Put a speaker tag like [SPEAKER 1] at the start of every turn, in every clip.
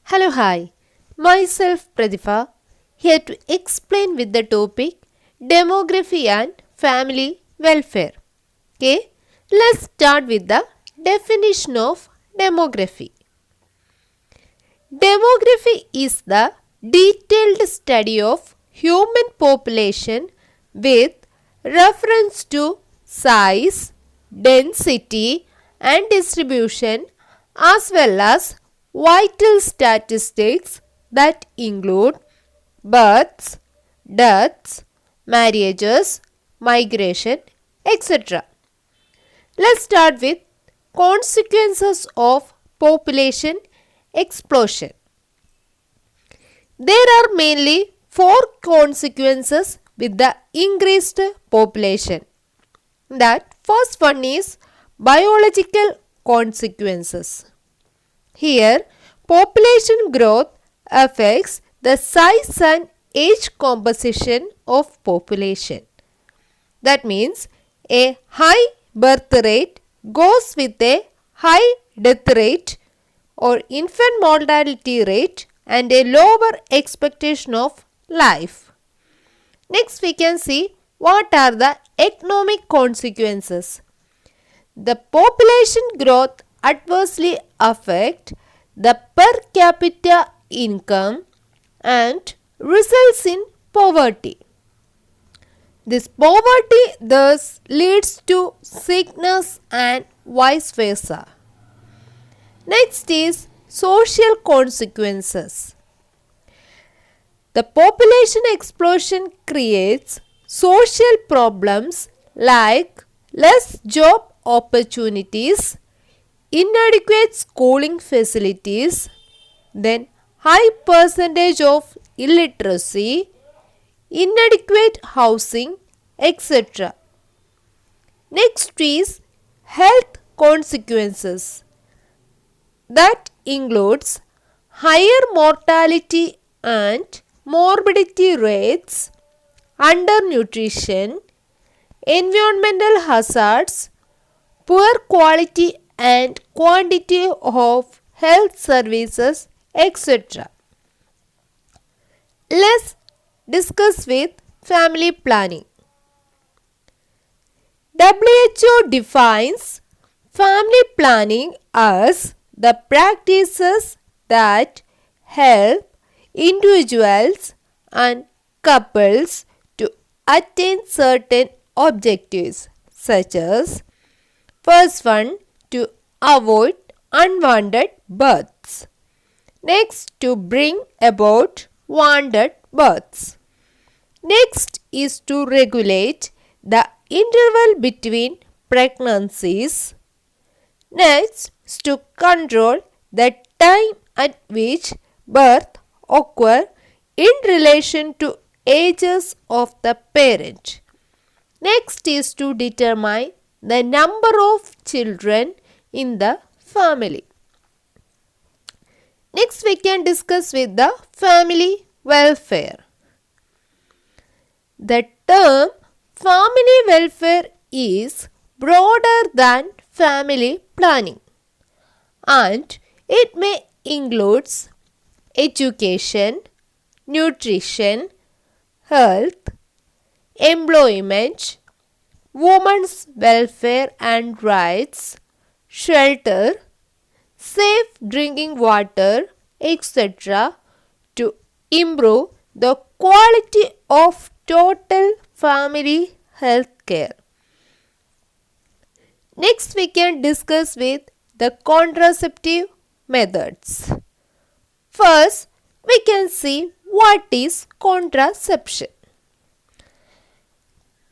[SPEAKER 1] Hello, hi. Myself Pratibha here to explain with the topic demography and family welfare. Okay, let's start with the definition of demography. Demography is the detailed study of human population with reference to size, density, and distribution, as well as vital statistics that include births, deaths, marriages, migration, etc. Let's start with consequences of population explosion. There are mainly four consequences with the increased population. That first one is biological consequences. Here, population growth affects the size and age composition of population. That means a high birth rate goes with a high death rate or infant mortality rate and a lower expectation of life. Next we can see what are the economic consequences. The population growth adversely affect the per capita income and results in poverty. This poverty thus leads to sickness and vice versa. Next is social consequences. The population explosion creates social problems like less job opportunities, inadequate schooling facilities, then high percentage of illiteracy, inadequate housing, etc. Next is health consequences. That includes higher mortality and morbidity rates, undernutrition, environmental hazards, poor quality and quantity of health services, etc. Let's discuss with family planning. WHO defines family planning as the practices that help individuals and couples to attain certain objectives, such as first one, to avoid unwanted births. Next, to bring about wanted births. Next is to regulate the interval between pregnancies. Next is to control the time at which birth occur in relation to ages of the parent. Next is to determine the number of children in the family. Next we can discuss with the family welfare. The term family welfare is broader than family planning and it may include education, nutrition, health, employment, women's welfare and rights, shelter, safe drinking water, etc. to improve the quality of total family health care. Next we can discuss with the contraceptive methods. First, we can see what is contraception.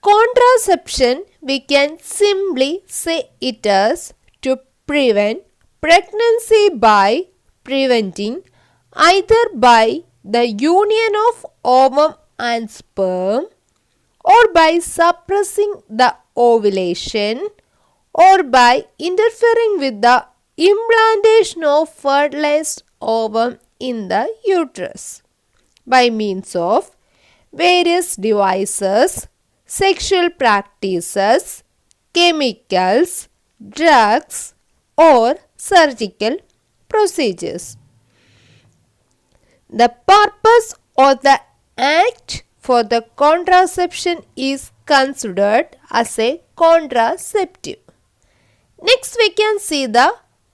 [SPEAKER 1] Contraception, we can simply say it as to prevent pregnancy by preventing either by the union of ovum and sperm or by suppressing the ovulation or by interfering with the implantation of fertilized ovum in the uterus by means of various devices, sexual practices, chemicals, drugs or surgical procedures. The purpose or the act for the contraception is considered as a contraceptive. Next we can see the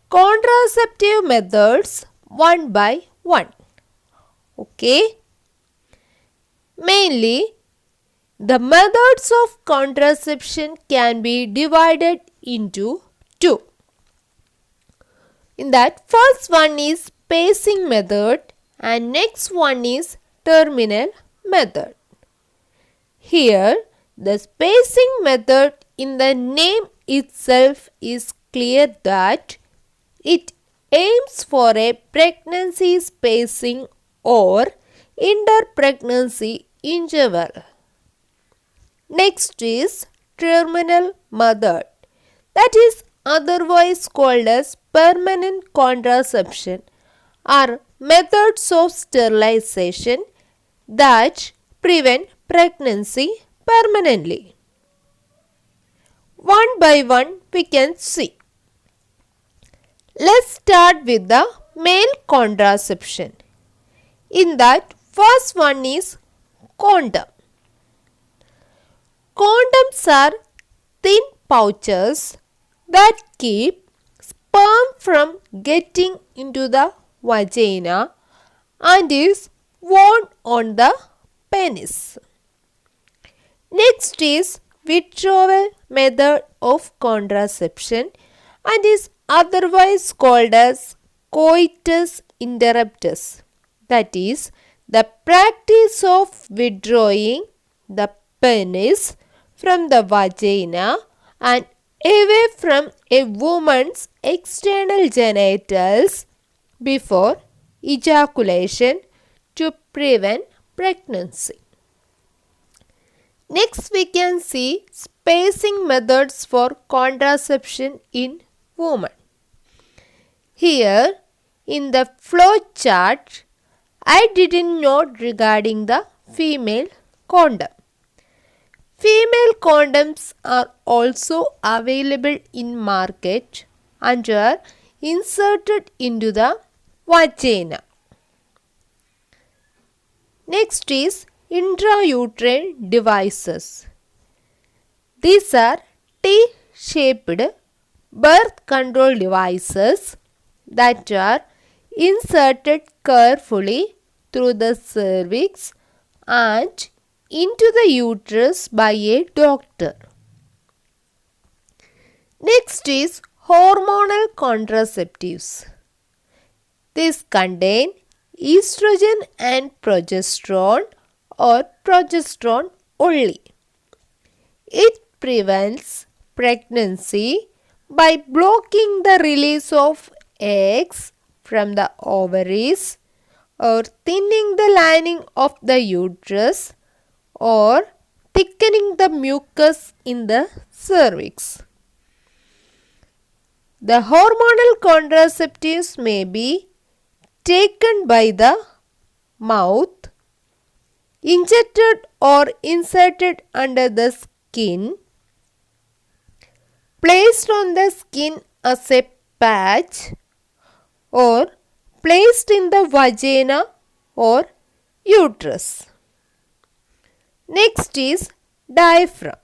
[SPEAKER 1] contraceptive methods one by one. Okay. Mainly, the methods of contraception can be divided into two. In that, first one is spacing method and next one is terminal method. Here, the spacing method in the name itself is clear that it aims for a pregnancy spacing or inter-pregnancy interval. Next is terminal method, that is otherwise called as permanent contraception, are methods of sterilization that prevent pregnancy permanently. One by one we can see. Let's start with the male contraception. In that, first one is condom. Condoms are thin pouches that keep sperm from getting into the vagina and is worn on the penis. Next is withdrawal method of contraception and is otherwise called as coitus interruptus. That is the practice of withdrawing the penis from the vagina and away from a woman's external genitals before ejaculation to prevent pregnancy. Next we can see spacing methods for contraception in women. Here in the flow chart, I didn't note regarding the female condom. Female condoms are also available in market and are inserted into the vagina. Next is intrauterine devices. These are T-shaped birth control devices that are inserted carefully through the cervix and into the uterus by a doctor. Next is hormonal contraceptives. These contain estrogen and progesterone or progesterone only. It prevents pregnancy by blocking the release of eggs from the ovaries or thinning the lining of the uterus or thickening the mucus in the cervix. The hormonal contraceptives may be taken by the mouth, injected or inserted under the skin, placed on the skin as a patch, or placed in the vagina or uterus. Next is diaphragm.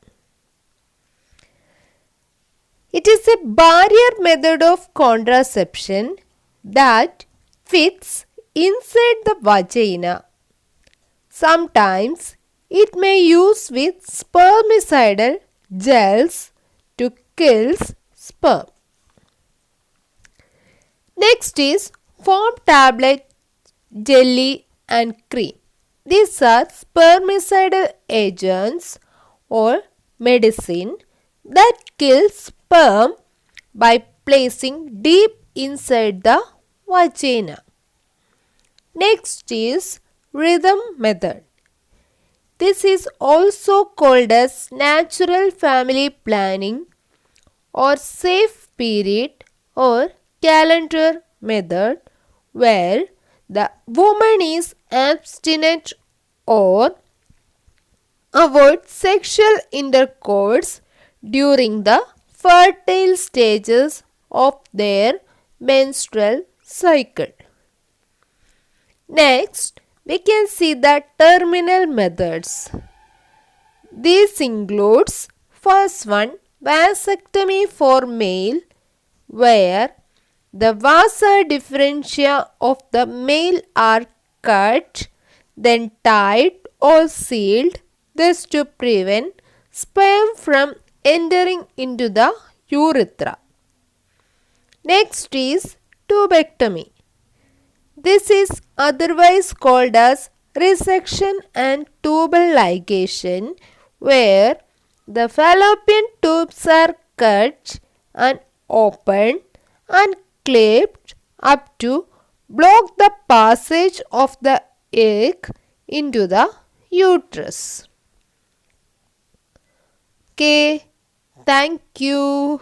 [SPEAKER 1] It is a barrier method of contraception that fits inside the vagina. Sometimes it may use with spermicidal gels to kill sperm. Next is foam tablet, jelly and cream. These are spermicidal agents or medicine that kill sperm by placing deep inside the vagina. Next is rhythm method. This is also called as natural family planning or safe period or calendar method, where the woman is abstinent or avoid sexual intercourse during the fertile stages of their menstrual cycle. Next, we can see the terminal methods. This includes first one, vasectomy for male, where the vasa differentia of the male are cut, then tied or sealed, thus to prevent sperm from entering into the urethra. Next is tubectomy. This is otherwise called as resection and tubal ligation, where the fallopian tubes are cut and opened and clipped up to block the passage of the egg into the uterus. Okay, thank you.